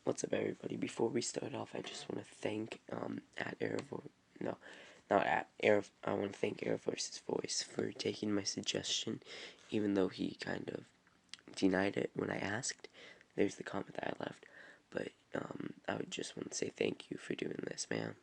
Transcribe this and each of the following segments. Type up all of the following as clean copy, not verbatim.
What's up, everybody? Before we start off, I just want to thank at Arrowverse, no, not at Arrow. I want to thank Arrowverse Voice for taking my suggestion, even though he kind of denied it when I asked. There's the comment that I left, but I would just want to say thank you for doing this, man.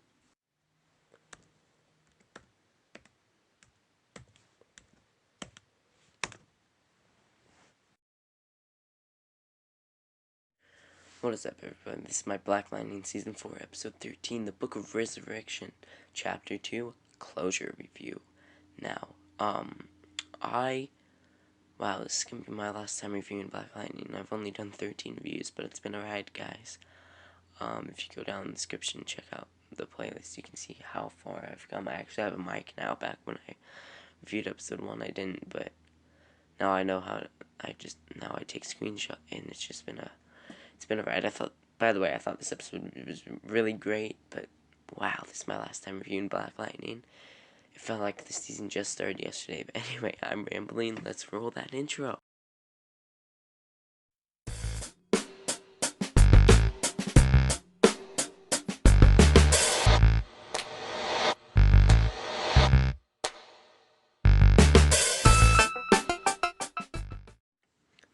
What is up, everybody? This is my Black Lightning Season 4, Episode 13, The Book of Resurrection, Chapter 2, Closure Review. Now, wow, this is going to be my last time reviewing Black Lightning. I've only done 13 reviews, but it's been a ride, guys. If you go down in the description and check out the playlist, you can see how far I've come. I actually have a mic now. Back when I reviewed Episode 1, I didn't, but now I know how to, now I take screenshots, and it's been a ride. By the way, I thought this episode was really great, but wow, this is my last time reviewing Black Lightning. It felt like the season just started yesterday, but anyway, I'm rambling. Let's roll that intro.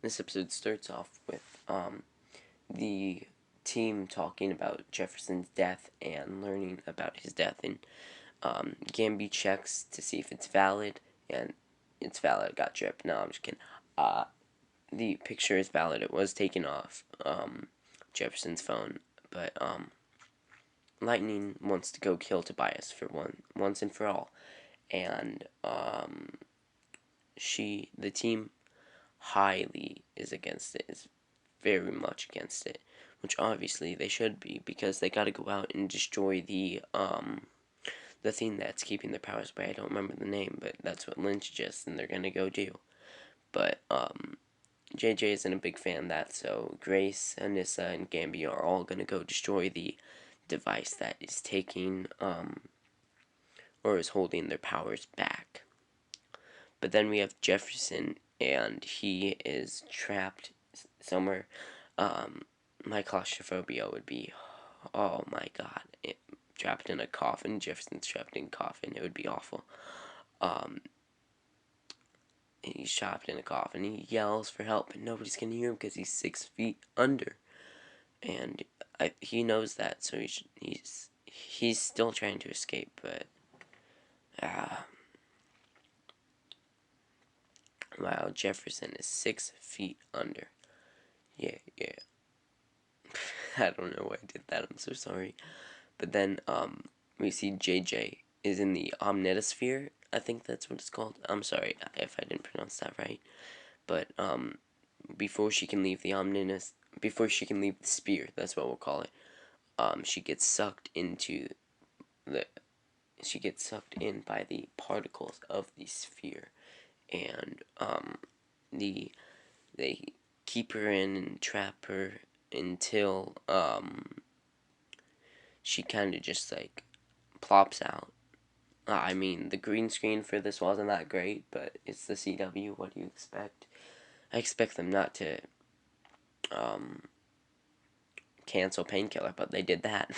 This episode starts off with the team talking about Jefferson's death and learning about his death, and Gamby checks to see if it's valid, and it's valid. Got dripped. No, I'm just kidding. The picture is valid. It was taken off Jefferson's phone, but Lightning wants to go kill Tobias for once and for all, and the team highly is against it. Is very much against it, which obviously they should be, because they got to go out and destroy the thing that's keeping their powers away. I don't remember the name, but that's what Lynch suggests, and they're gonna go do. But JJ isn't a big fan of that, so Grace, Anissa, and Gamby are all gonna go destroy the device that is taking or is holding their powers back. But then we have Jefferson, and he is trapped somewhere. My claustrophobia would be, oh my god, trapped in a coffin. Jefferson's trapped in a coffin. It would be awful. He's trapped in a coffin. He yells for help, and nobody's gonna hear him because he's 6 feet under, and he knows that, so he's still trying to escape, but wow, Jefferson is 6 feet under. Yeah. I don't know why I did that. I'm so sorry. But then we see JJ is in the omnisphere. I think that's what it's called. I'm sorry if I didn't pronounce that right. But before she can leave the sphere, that's what we'll call it. She gets sucked in by the particles of the sphere, and they keep her in and trap her until she kind of just like plops out. I mean, the green screen for this wasn't that great, but it's the CW. What do you expect? I expect them not to cancel Painkiller, but they did that.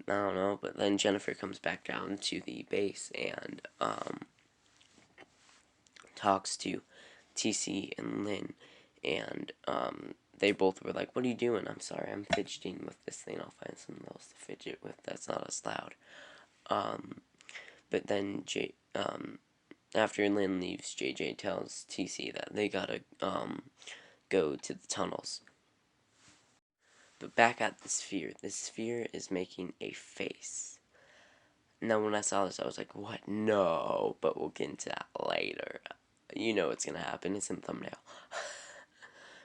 I don't know, but then Jennifer comes back down to the base and talks to TC and Lynn, and they both were like, "What are you doing?" "I'm sorry, I'm fidgeting with this thing. I'll find something else to fidget with that's not as loud." But then after Lynn leaves, JJ tells TC that they gotta go to the tunnels. But back at the sphere is making a face. Now, when I saw this, I was like, "What? No!" But we'll get into that later. You know what's gonna happen. It's in the thumbnail.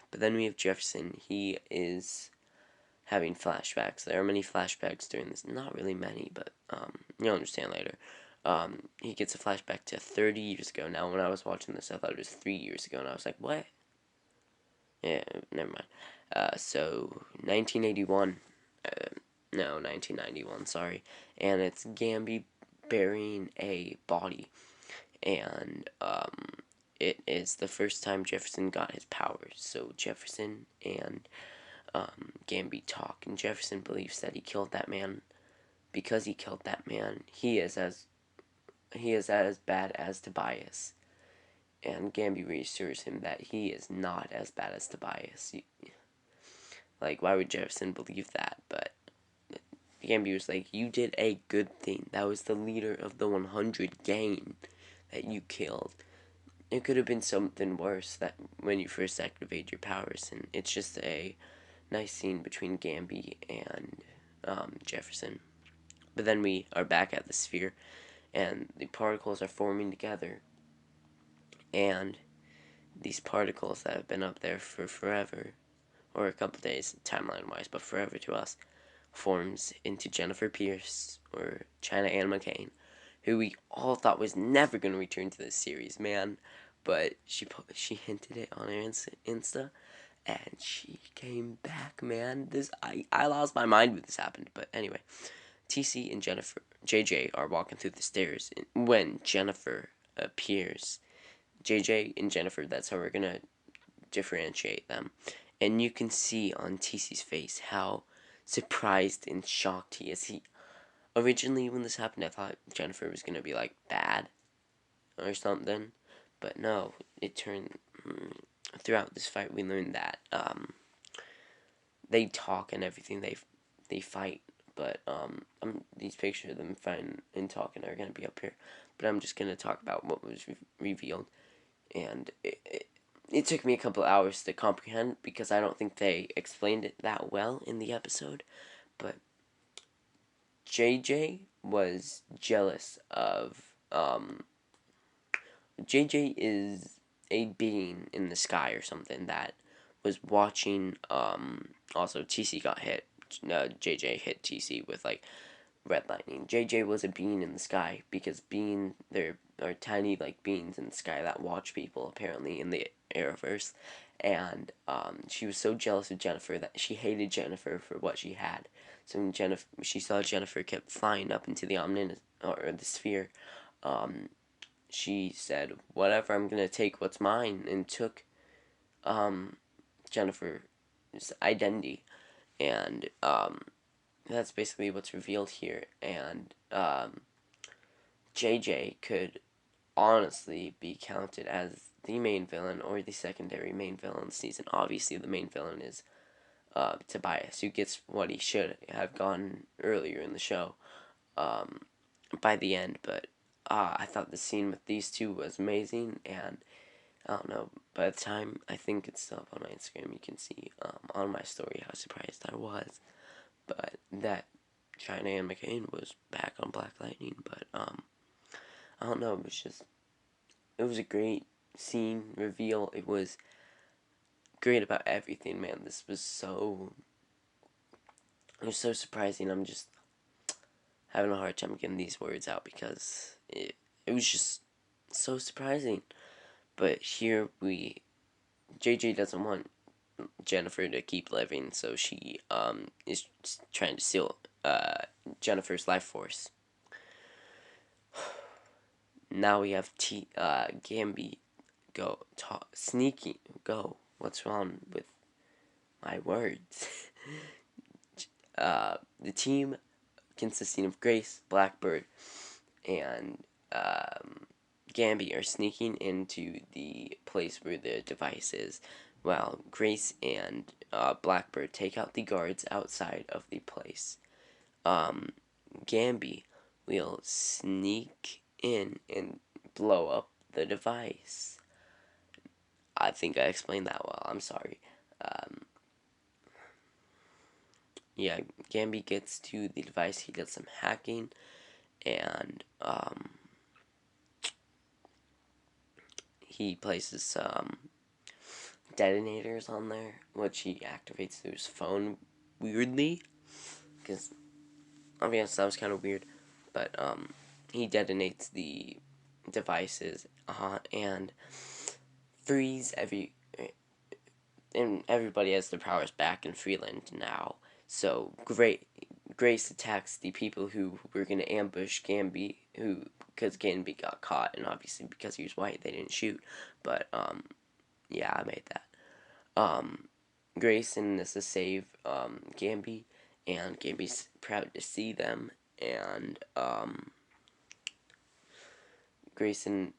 But then we have Jefferson. He is having flashbacks. There are many flashbacks during this. Not really many, but you'll understand later. He gets a flashback to 30 years ago. Now, when I was watching this, I thought it was 3 years ago, and I was like, "What?" Yeah, never mind. So 1981. No, 1991. Sorry, and it's Gamby burying a body, and it is the first time Jefferson got his powers. So Jefferson and Gambi talk, and Jefferson believes that he killed that man. Because he killed that man, he is as bad as Tobias. And Gambi reassures him that he is not as bad as Tobias. Like, why would Jefferson believe that? But Gambi was like, you did a good thing. That was the leader of the 100 gang that you killed. It could have been something worse that when you first activate your powers, and it's just a nice scene between Gambi and Jefferson. But then we are back at the sphere, and the particles are forming together, and these particles that have been up there for forever, or a couple days timeline-wise, but forever to us, forms into Jennifer Pierce, or China Ann McCain, who we all thought was never going to return to this series, man. But she hinted it on her Insta, and she came back, man. I lost my mind when this happened, but anyway. TC and JJ are walking through the stairs when Jennifer appears. JJ and Jennifer, that's how we're gonna differentiate them. And you can see on TC's face how surprised and shocked he is. Originally, when this happened, I thought Jennifer was gonna be like bad or something, but no, it turned. Throughout this fight, we learned that they talk and everything. They fight, but these pictures of them fighting and talking are gonna be up here. But I'm just gonna talk about what was revealed, and it took me a couple hours to comprehend because I don't think they explained it that well in the episode. But JJ was jealous of JJ is a being in the sky or something that was watching. Also, TC got hit. JJ hit TC with like red lightning. JJ was a being in the sky because there are tiny like beings in the sky that watch people apparently in the Arrowverse, and she was so jealous of Jennifer that she hated Jennifer for what she had. So when she saw Jennifer kept flying up into the or the sphere, she said, "Whatever, I'm gonna take what's mine," and took Jennifer's identity, and that's basically what's revealed here. And JJ could honestly be counted as the main villain or the secondary main villain this season. Obviously, the main villain is Tobias, who gets what he should have gotten earlier in the show by the end. But I thought the scene with these two was amazing, and I don't know, by the time, I think it's still up on my Instagram, you can see on my story how surprised I was. But that China Ann McCain was back on Black Lightning, but I don't know, it was a great scene, reveal. It was great about everything, man. It was so surprising. I'm just having a hard time getting these words out because it was just so surprising. But here JJ doesn't want Jennifer to keep living, so she is trying to steal Jennifer's life force. Now we have Gambi sneaking. What's wrong with my words? The team consisting of Grace, Blackbird, and Gambi are sneaking into the place where the device is, while Grace and Blackbird take out the guards outside of the place. Gambi will sneak in and blow up the device. I think I explained that well. I'm sorry. Yeah, Gambi gets to the device. He does some hacking, and he places some detonators on there, which he activates through his phone weirdly, because obviously that was kind of weird, but he detonates the devices and frees and everybody has their powers back in Freeland now. So Grace attacks the people who were gonna ambush Gambi, because Gambi got caught, and obviously because he was white, they didn't shoot. But yeah, I made that. Grace and Nissa save Gamby, and Gamby's proud to see them, and Grace and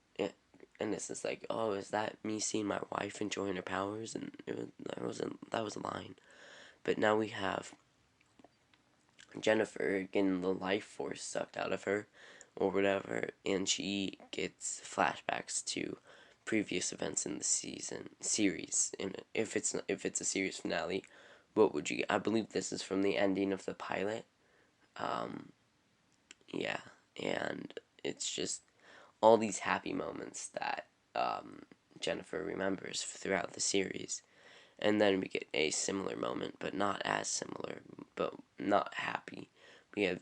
this is like, oh, is that me seeing my wife enjoying her powers? And that was a line. But now we have Jennifer getting the life force sucked out of her, or whatever, and she gets flashbacks to previous events in the series. And if it's a series finale, what would you get? I believe this is from the ending of the pilot. Yeah, and it's just all these happy moments that Jennifer remembers throughout the series. And then we get a similar moment, but not as similar, but not happy. We have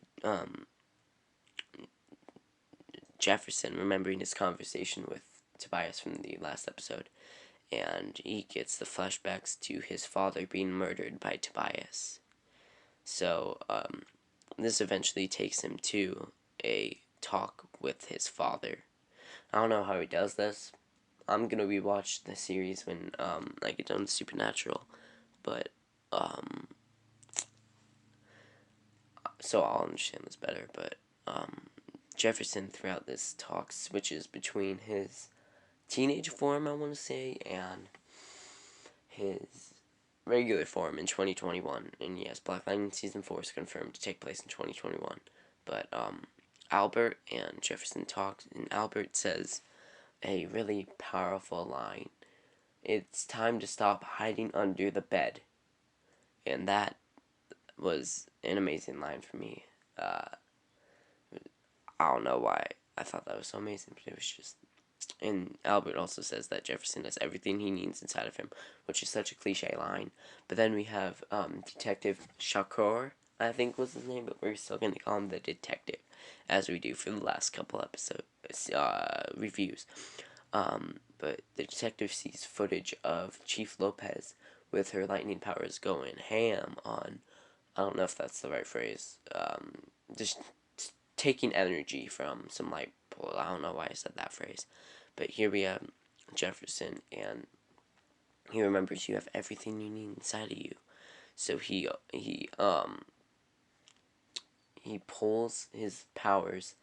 Jefferson remembering his conversation with Tobias from the last episode, and he gets the flashbacks to his father being murdered by Tobias. So this eventually takes him to a talk with his father. I don't know how he does this. I'm gonna rewatch the series when I get done with Supernatural, but so I'll understand this better. But Jefferson throughout this talk switches between his teenage form, I want to say, and his regular form in 2021. And yes, Black Lightning season 4 is confirmed to take place in 2021. But Albert and Jefferson talk, and Albert says a really powerful line. It's time to stop hiding under the bed. And that was an amazing line for me. I don't know why I thought that was so amazing, but it was just. And Albert also says that Jefferson has everything he needs inside of him, which is such a cliche line. But then we have Detective Shakur, I think was his name, but we're still going to call him the detective, as we do for the last couple episode reviews. But the detective sees footage of Chief Lopez with her lightning powers going ham on, I don't know if that's the right phrase, just taking energy from some light pole. I don't know why I said that phrase. But here we have Jefferson, and he remembers you have everything you need inside of you. So he pulls his powers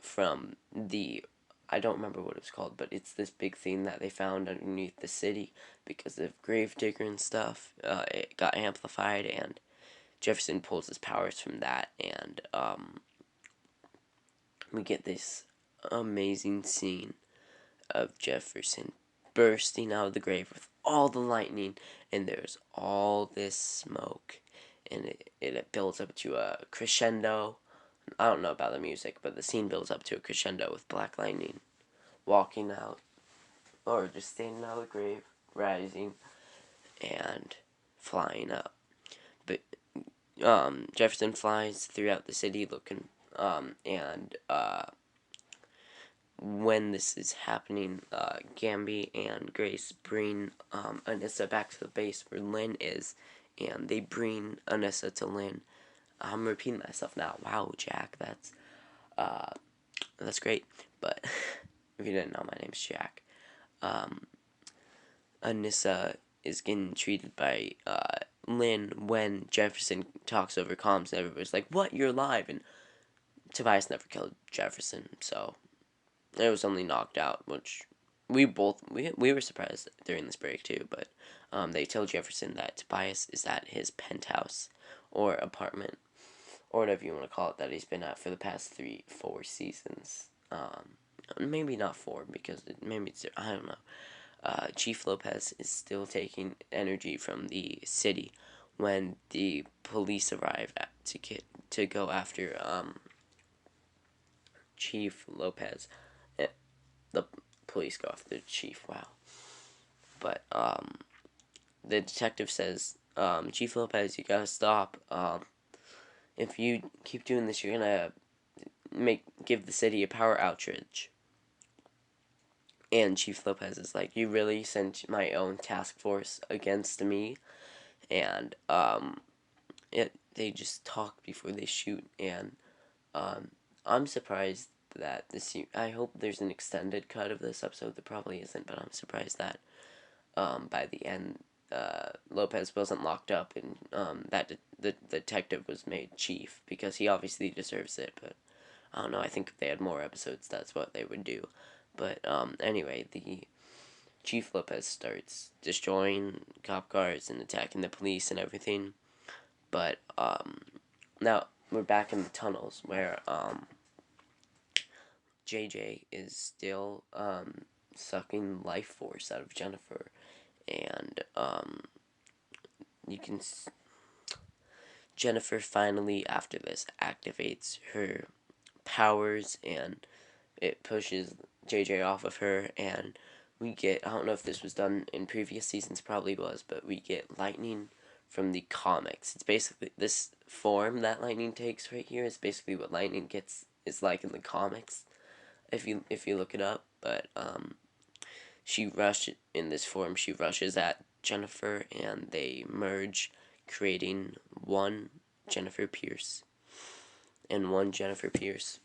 from the, I don't remember what it was called, but it's this big thing that they found underneath the city because of Gravedigger and stuff. It got amplified, and Jefferson pulls his powers from that, and we get this amazing scene of Jefferson bursting out of the grave with all the lightning, and there's all this smoke, and it builds up to a crescendo. I don't know about the music, but the scene builds up to a crescendo with Black Lightning walking out, or just standing out of the grave, rising, and flying up. But Jefferson flies throughout the city looking, and when this is happening, Gamby and Grace bring Anissa back to the base where Lynn is, and they bring Anissa to Lynn. I'm repeating myself now. Wow, Jack, that's great. But if you didn't know, my name's Jack. Anissa is getting treated by Lynn when Jefferson talks over comms, and everybody's like, "What? You're alive?" And Tobias never killed Jefferson, so it was only knocked out, which we were surprised during this break too. But they tell Jefferson that Tobias is at his penthouse or apartment or whatever you want to call it that he's been at for the past 4 seasons. Maybe not 4 because maybe it's, I don't know. Chief Lopez is still taking energy from the city when the police arrive to go after Chief Lopez. The police go after the chief. Wow. But the detective says, Chief Lopez, you gotta stop. If you keep doing this, you're gonna give the city a power outage. And Chief Lopez is like, you really sent my own task force against me? And they just talk before they shoot, and I'm surprised that I hope there's an extended cut of this episode. There probably isn't, but I'm surprised that by the end Lopez wasn't locked up, and the detective was made chief, because he obviously deserves it. But I don't know. I think if they had more episodes, that's what they would do. But anyway, the Chief Lopez starts destroying cop cars and attacking the police and everything. But now we're back in the tunnels where JJ is still sucking life force out of Jennifer, and you can Jennifer finally, after this, activates her powers, and it pushes JJ off of her, and we get, I don't know if this was done in previous seasons, probably was, but we get lightning from the comics. It's basically, this form that lightning takes right here is basically what lightning is like in the comics, if you look it up. But in this form, she rushes at Jennifer, and they merge, creating one Jennifer Pierce, and one Jennifer Pierce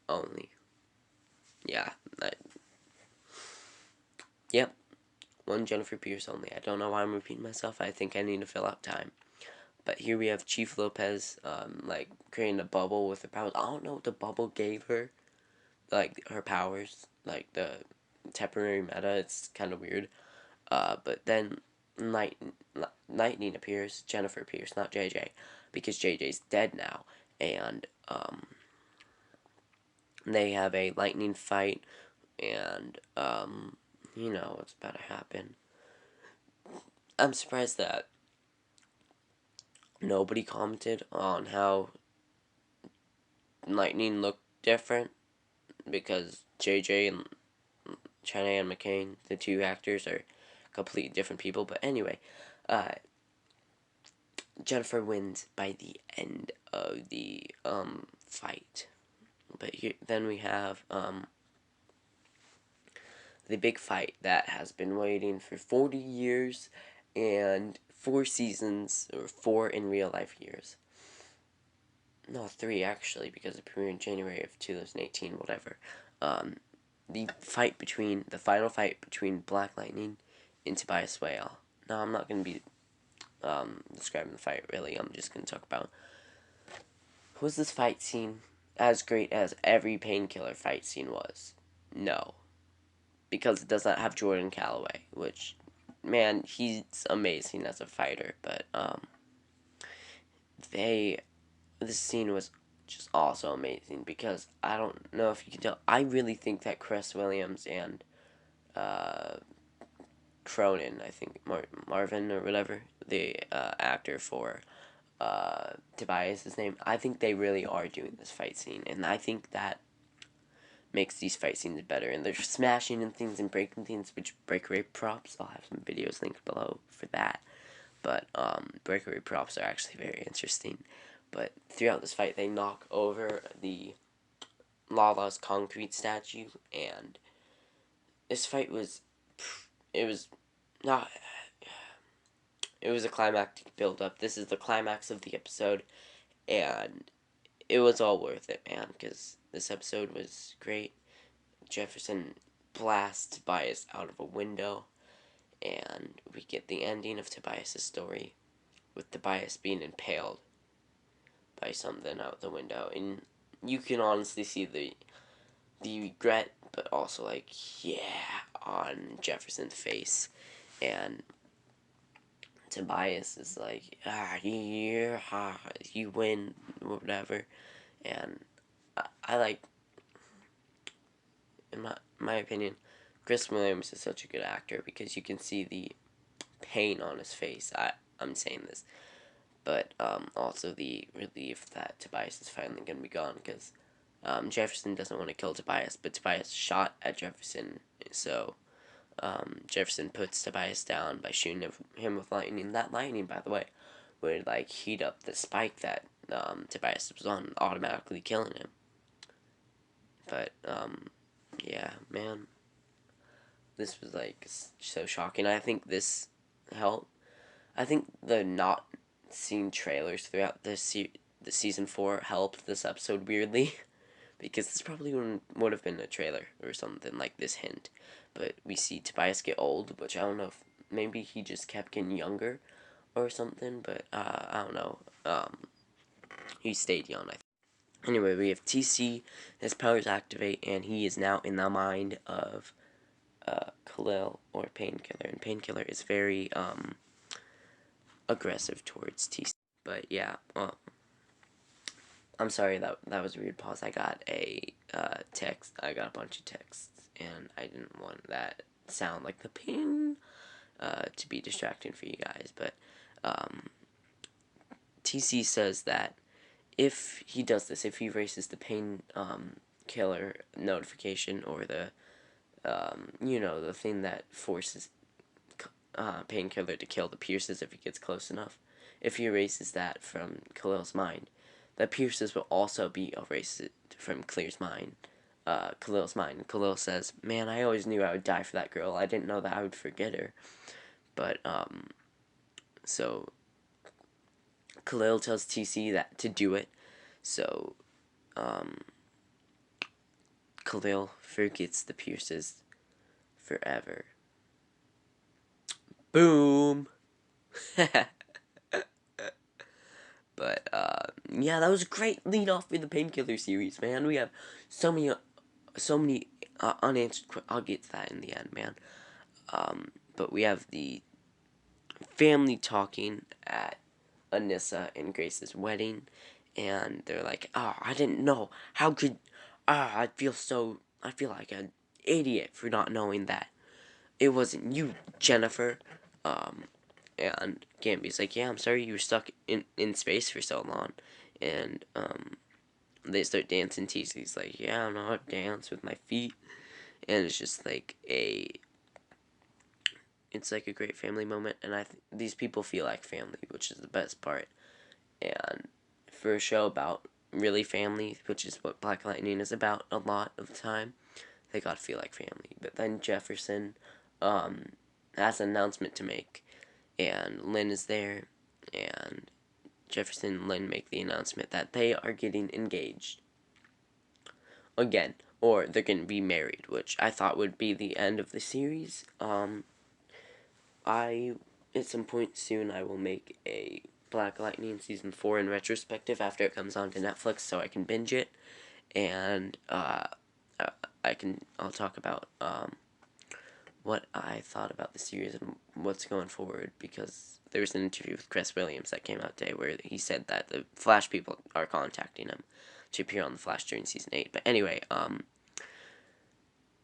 only. Yeah, yep, one Jennifer Pierce only. I don't know why I'm repeating myself. I think I need to fill out time. But here we have Chief Lopez, like, creating a bubble with her powers. I don't know what the bubble gave her, like, her powers, like, the temporary meta. It's kind of weird. But then Lightning appears, Jennifer Pierce, not JJ, because JJ's dead now, and they have a lightning fight, and you know what's about to happen. I'm surprised that nobody commented on how Lightning looked different, because JJ and Cheyenne McCain, the two actors, are completely different people. But anyway, Jennifer wins by the end of the fight. But then we have the big fight that has been waiting for 40 years and 4 seasons, or 4 in real life years. No, 3 actually, because it premiered in January of 2018, whatever. The final fight between Black Lightning and Tobias Whale. Now, I'm not going to be describing the fight, really. I'm just going to talk about, was this fight scene as great as every Painkiller fight scene was? No. Because it does not have Jordan Calloway, which, man, he's amazing as a fighter. But this scene was just also amazing, because I don't know if you can tell, I really think that Chris Williams and Cronin, I think Marvin or whatever, the actor for Tobias' name, I think they really are doing this fight scene, and I think that makes these fight scenes better. And they're smashing and things and breaking things, which Breakaway Props, I'll have some videos linked below for that. But Breakaway Props are actually very interesting. But throughout this fight, they knock over the Lala's concrete statue, and this fight was, it was not, it was a climactic build-up. This is the climax of the episode, and it was all worth it, man, because this episode was great. Jefferson blasts Tobias out of a window, and we get the ending of Tobias' story, with Tobias being impaled by something out the window, and you can honestly see the regret, but also, like, yeah, on Jefferson's face, and Tobias is like, you win, whatever, and I like, in my opinion, Chris Williams is such a good actor, because you can see the pain on his face. I'm saying this, but also the relief that Tobias is finally going to be gone, because Jefferson doesn't want to kill Tobias, but Tobias shot at Jefferson, so Jefferson puts Tobias down by shooting him with lightning. That lightning, by the way, would, like, heat up the spike that Tobias was on, automatically killing him. But yeah, man, this was, like, so shocking. I think this helped. I think the not seeing trailers throughout the season 4 helped this episode weirdly, because this probably would have been a trailer or something like this hint. But we see Tobias get old, which I don't know if maybe he just kept getting younger or something, but I don't know. He stayed young, I think. Anyway, we have TC, his powers activate, and he is now in the mind of Khalil or Painkiller, and Painkiller is very aggressive towards TC. But yeah, I'm sorry that was a weird pause. I got a text. I got a bunch of texts, and I didn't want that sound like the ping to be distracting for you guys. But TC says that if he does this, if he erases the pain killer notification or the the thing that forces Painkiller to kill the Pierces if he gets close enough, if he erases that from Khalil's mind, the Pierces will also be erased from Khalil's mind. Khalil says, "Man, I always knew I would die for that girl. I didn't know that I would forget her." But so Khalil tells TC that to do it. So Khalil forgets the Pierces forever. Boom. But yeah, that was a great lead off for the Painkiller series, man. We have so many unanswered. I'll get to that in the end, man. But we have the family talking at Anissa and Grace's wedding, and they're like, "Oh, I didn't know. How could? I feel like an idiot for not knowing that it wasn't you, Jennifer." And Gamby's like, "Yeah, I'm sorry you were stuck in space for so long." And they start dancing. TC's like, "Yeah, I don't know how to dance with my feet." And it's just like it's like a great family moment, and these people feel like family, which is the best part. And for a show about really family, which is what Black Lightning is about a lot of the time, they gotta feel like family. But then Jefferson has an announcement to make, and Lynn is there, and Jefferson and Lynn make the announcement that they are getting engaged again, or they're going to be married, which I thought would be the end of the series. At some point soon, I will make a Black Lightning season 4 in retrospective after it comes onto Netflix, so I can binge it, and I'll talk about what I thought about the series and what's going forward, because there was an interview with Chris Williams that came out today where he said that the Flash people are contacting him to appear on the Flash during season 8. But anyway,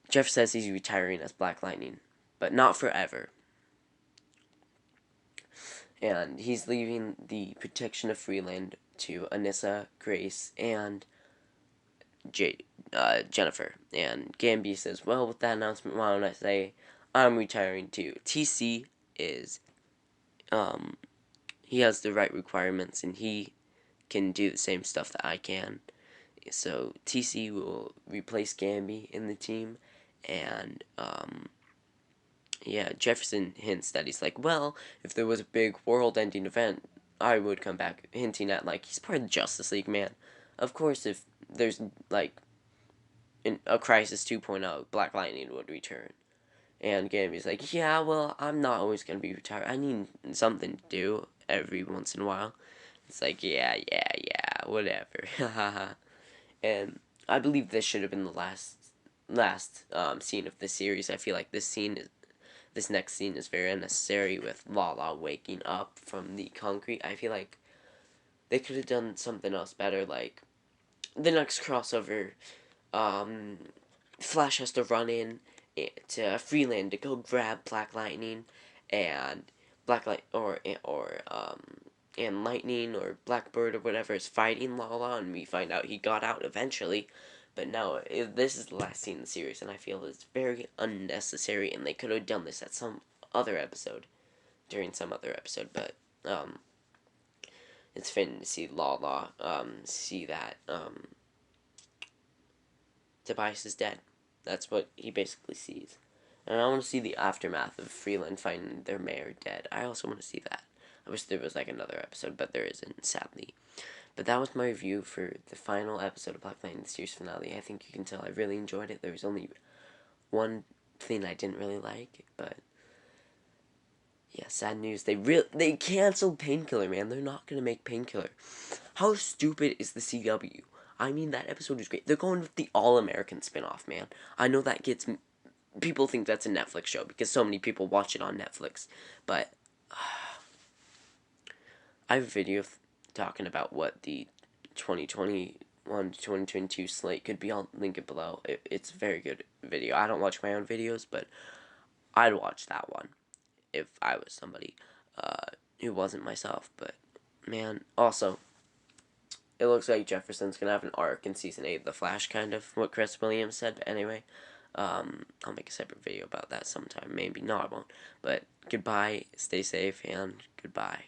Jeff says he's retiring as Black Lightning, but not forever. And he's leaving the protection of Freeland to Anissa, Grace, and Jennifer. And Gamby says, "Well, with that announcement, why don't I say I'm retiring too?" TC is, he has the right requirements, and he can do the same stuff that I can. So TC will replace Gamby in the team, and yeah, Jefferson hints that he's like, well, if there was a big world-ending event, I would come back, hinting at like he's part of the Justice League, man. Of course, if there's like a Crisis 2.0, Black Lightning would return. And Gamby's like, yeah, well, I'm not always gonna be retired. I need something to do every once in a while. It's like, yeah, whatever. And I believe this should have been the last scene of the series. I feel like this next scene is very unnecessary with Lala waking up from the concrete. I feel like they could have done something else better, like the next crossover, Flash has to run in to Freeland to go grab Black Lightning, and and Lightning or Blackbird or whatever is fighting Lala, and we find out he got out eventually. But no, this is the last scene in the series, and I feel it's very unnecessary, and they could have done this at some other episode, during some other episode, but, it's fitting to see Lala, see that, Tobias is dead. That's what he basically sees. And I want to see the aftermath of Freeland finding their mayor dead. I also want to see that. I wish there was like another episode, but there isn't, sadly. But that was my review for the final episode of Black Lightning, the series finale. I think you can tell I really enjoyed it. There was only one thing I didn't really like, but Yeah, sad news. They canceled Painkiller, man. They're not gonna make Painkiller. How stupid is the CW? I mean, that episode was great. They're going with the All American spinoff, man. I know that gets people think that's a Netflix show because so many people watch it on Netflix, but I have a video talking about what the 2021 to 2022 slate could be. I'll link it below. It's a very good video. I don't watch my own videos, but I'd watch that one if I was somebody who wasn't myself. But man, also, it looks like Jefferson's gonna have an arc in season 8 of The Flash, kind of what Chris Williams said. But anyway, I'll make a separate video about that sometime. Maybe, no, I won't. But goodbye, stay safe, and goodbye.